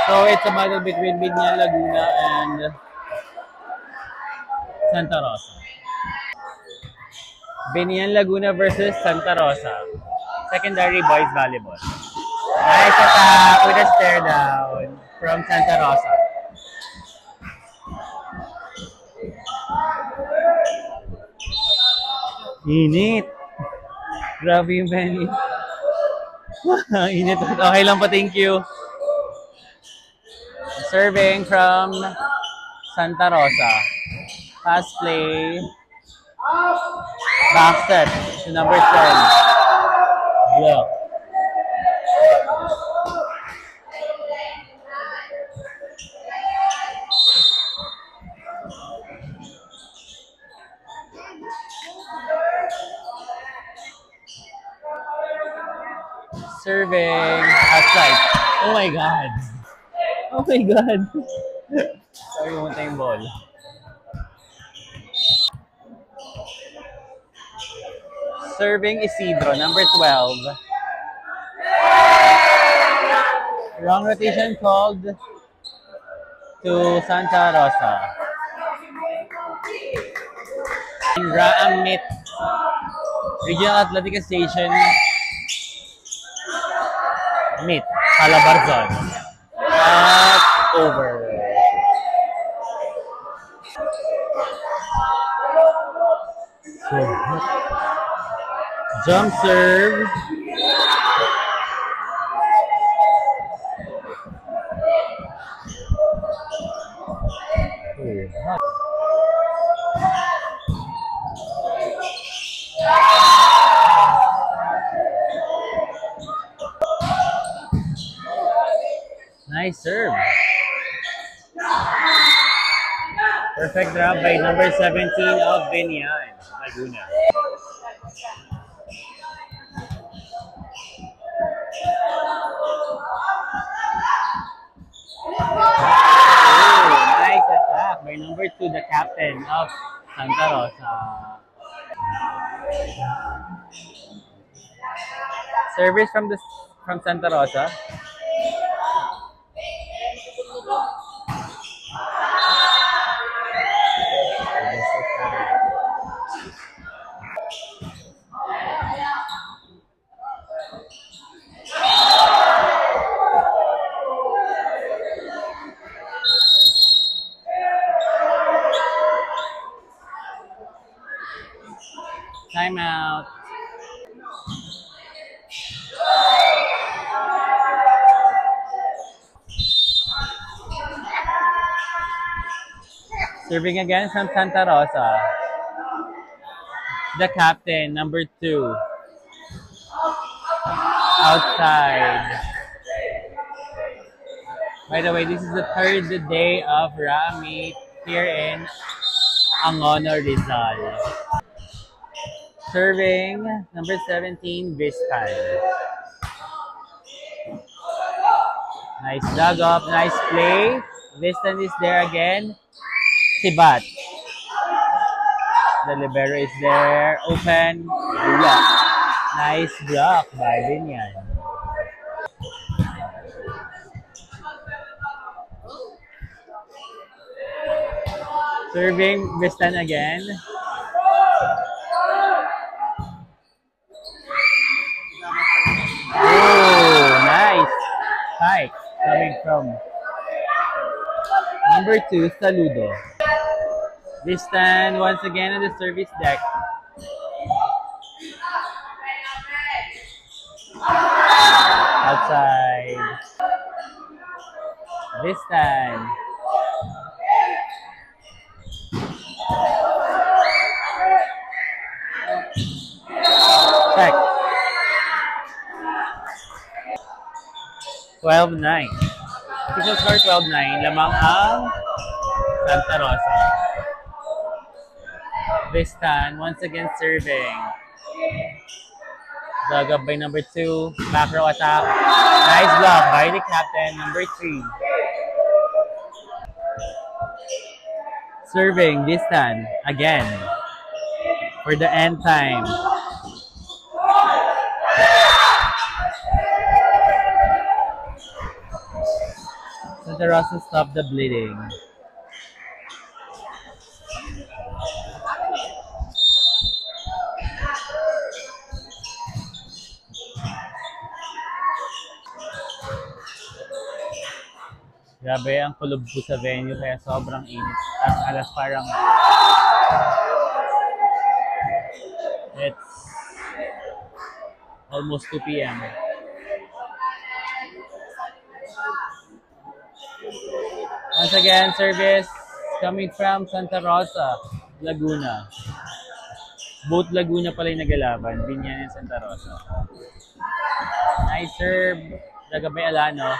So it's a battle between Binyan Laguna and Santa Rosa. Binyan Laguna versus Santa Rosa. Secondary boys volleyball. Nice attack with a stare down from Santa Rosa. Init. Grabe yung Benny. Init. Okay lang po, thank you. Serving from Santa Rosa. Fast play. Back set to number 10. Block. Serving outside. Oh my God. Oh my God. Sorry, pumunta yung ball. Serving Isidro, number 12. Wrong rotation called to Santa Rosa. In Raamit Regional Athletic Station, meet Calabarzon. At over. So, jump serve. Nice serve. Perfect drop by number 17 of Binyan Laguna. Oh, nice attack by number 2, the captain of Santa Rosa. Service from Santa Rosa. Timeout. Serving again from Santa Rosa. The captain, number 2. Outside. By the way, this is the 3rd day of Raamit here in Angono, Rizal. Serving number 17, Vistan. Nice dug up, nice play. Vistan is there again. Sibat. The libero is there. Open. Block. Nice block by Binyan. Serving Vistan again. Oh, nice spike coming from number 2, Saludo. Vistan once again on the service deck. Outside. Vistan. Check. 12-9. Official score 12-9. Lamang ang Santa Rosa. Vistan once again serving. Dug up by number 2. Back row attack. Nice block by the captain, number 3. Serving Vistan again for the end time. Santa Rosa stop the bleeding. Grabe, ang kulob po sa venue kaya sobrang init. At alas parang it's almost 2 p.m. Once again, service coming from Santa Rosa, Laguna. Both Laguna pala yung nagalaban, Binyan and Santa Rosa. Nice serve. Dagabay Alano.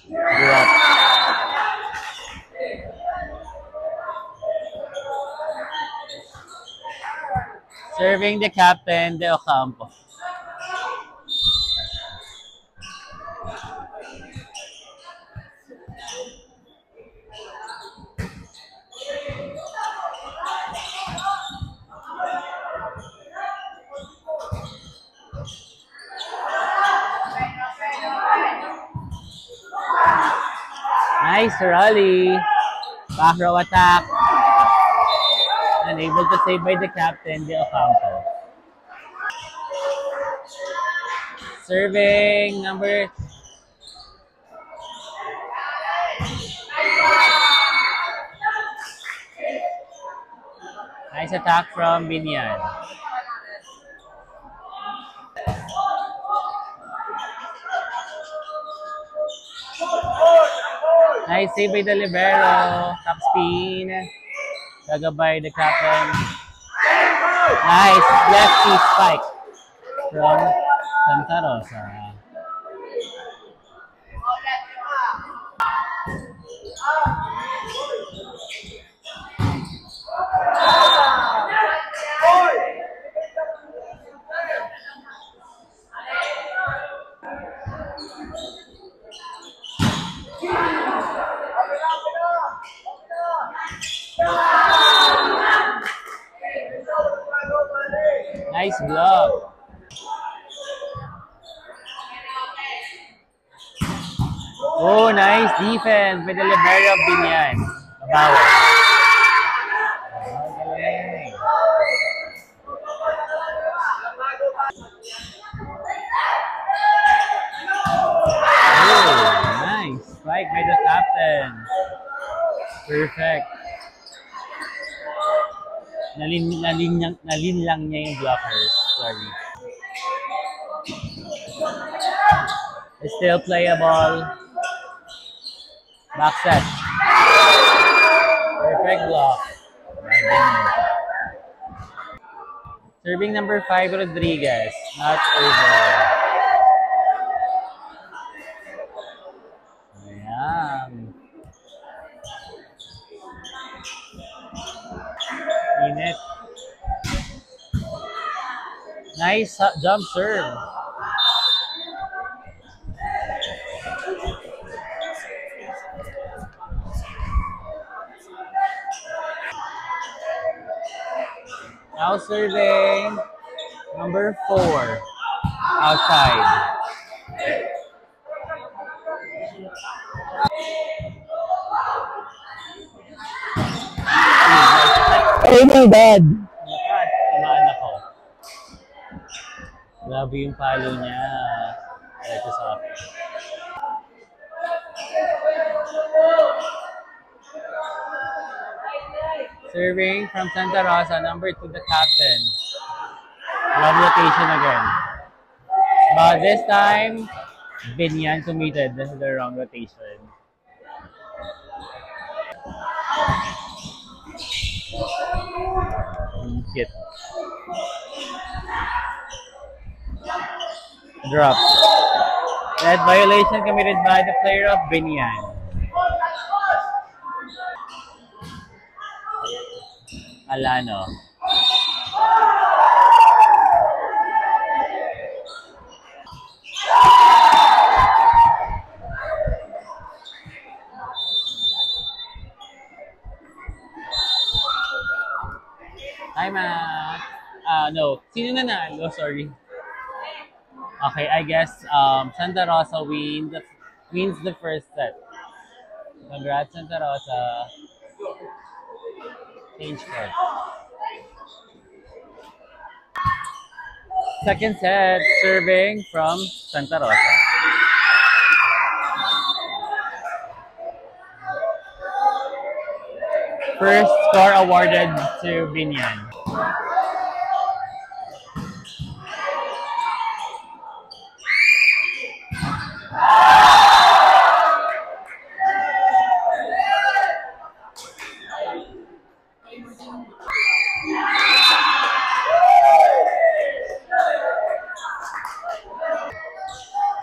Drop. Serving the captain, De Ocampo. Nice rally. Back row attack. Unable to save by the captain, De Ocampo. Serving number... Nice attack from Binyan. Nice save by the libero. Top spin. Gagabay the captain. Nice lefty spike from Santa Rosa. Nice block. Oh, nice defense by the libero of Binyan. Babawa. Okay. Oh, nice strike by the captain. Perfect. Nalin lang niya yung blockers. Sorry. It's still playable. Back set. Perfect block. Serving number 5, Rodriguez. Not over. Ayan. Init. Nice jump serve. Now serving number 4 outside. Oh my God! Tamaan ako. Grabe yung palo niya. Ito sa akin. Serving from Santa Rosa, number 2, the captain. Wrong rotation again. But this time, Binyan committed the wrong rotation. Hit. Drop. That violation committed by the player of Binyan. Alano. Time out. No. Sino nanalo? Sorry. Okay, I guess Santa Rosa wins the first set. Congrats, Santa Rosa. Change court. Second set, serving from Santa Rosa. First score awarded to Binyan.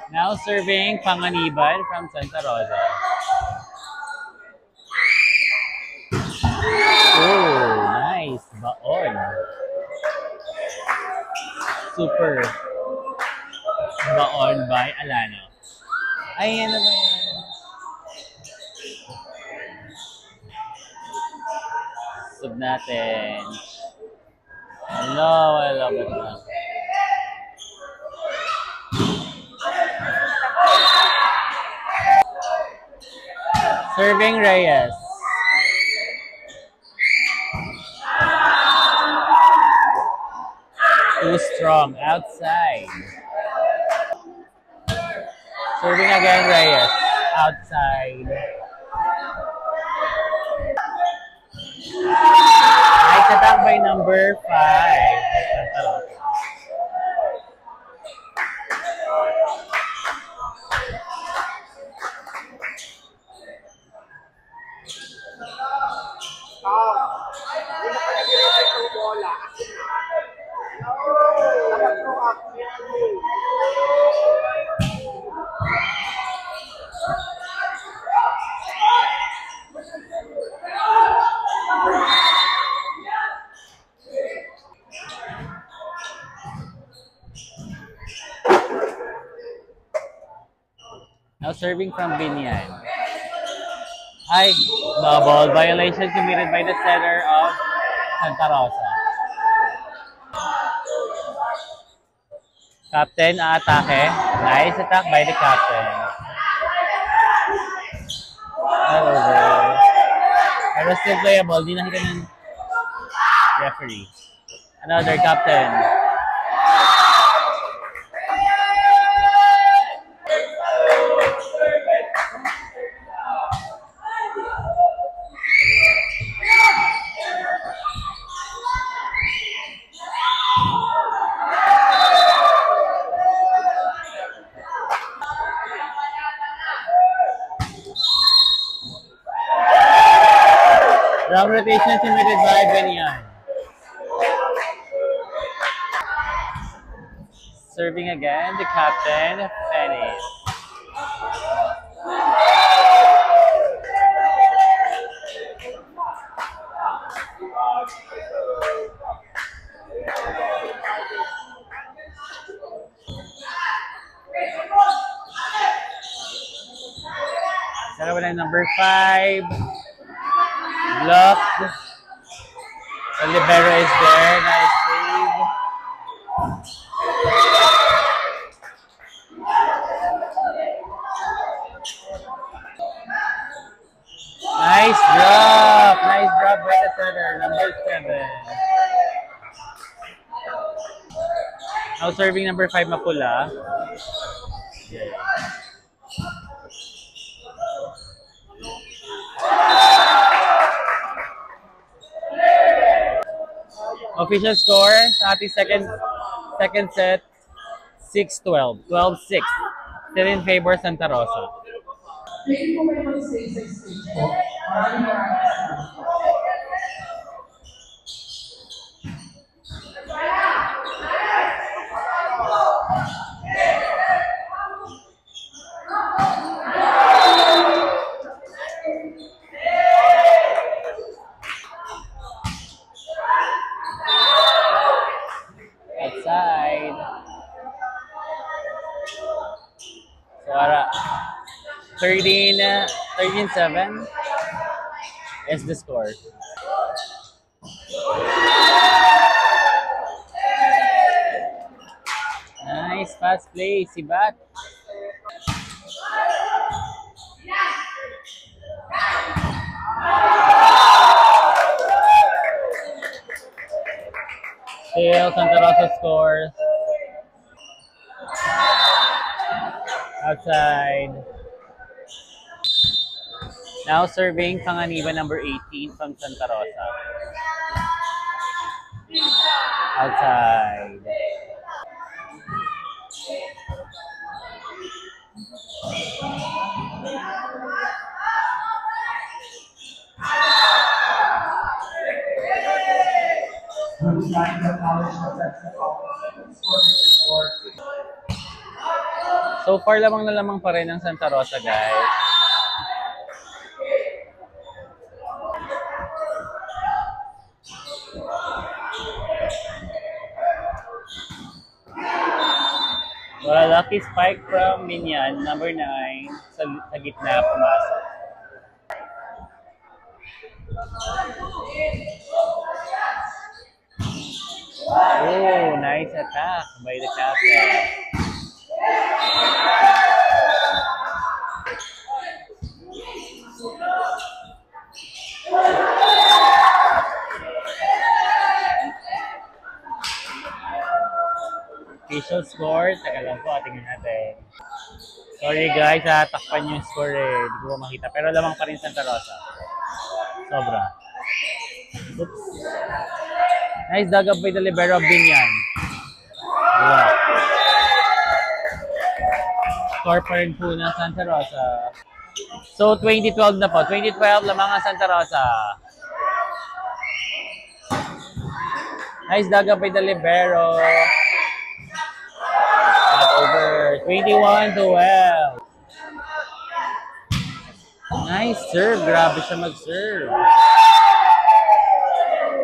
Now serving Panganiban from Santa Rosa. Oh, nice. Baon. Super baon by Alano. Ay, ano ba yan? Sub natin. Hello, but lang. Serving Reyes. Too strong. Outside. Serving again Reyes. Outside. Nice attack by number 5. Now serving from Binyan. Ay, double violation committed by the setter of Santa Rosa. Captain atake. Nice attack by the captain. Over. Pero still playable. Di nakita ng referee. Another captain. Wrong rotation committed by Binyan. Serving again, the captain, Fennis. Dalawa ng number 5. Blocked. Olivera is there. Nice save. Nice drop. Nice drop by the setter. Number 7. Now serving number 5, Mapula. Official score sa ating second set, 6-12. 12-6. Still in favor Santa Rosa. Outside. So, 13-7 is the score. Nice fast play, si Bat. Still Santa Rosa scores. Outside. Now serving Panganiban number 18 from Santa Rosa. Outside. So far, lamang na lamang pa rin ang Santa Rosa, guys. Well, lucky spike from Binyan, number 9, sa gitna pumasok. Oh, nice attack by the captain. Official score, taka lang po, tingnan natin. Sorry guys, takpan yung score eh. Hindi ko makita. Pero lamang pa rin Santa Rosa. Sobra. Oops. Nice dug up by the libero of Binyan. Wow. Score pa rin po ng Santa Rosa. So 2012 na po. 2012 lamang ang Santa Rosa. Nice dug up by the libero. Over 21-12. Nice serve. Grabe siya mag-serve.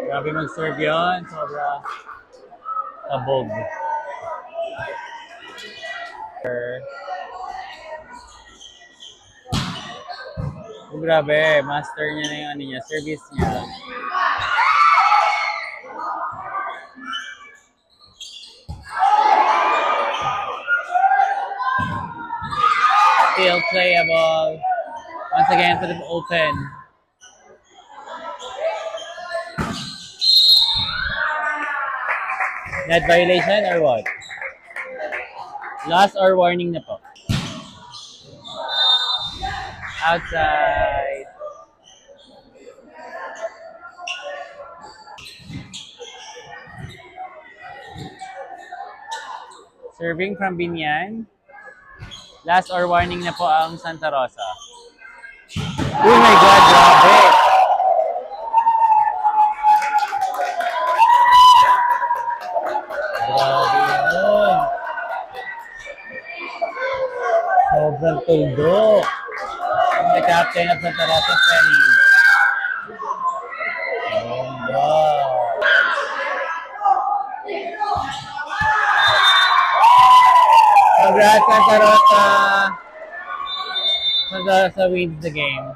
Grabe mag-serve yun. Sobra tabog. Oh, grabe. Master niya na yung ano niya, service niya. Still playable. Once again for the open. Net violation or what? Loss or warning na po? Outside. Serving from Binyan. Last or warning na po ang Santa Rosa. Oh my God, grabe! Grabe yun. Sobrang tuldok. The captain of Santa Rosa, Penny. Oh, wow. Congrats, Santa Rosa. Santa Rosa wins the game.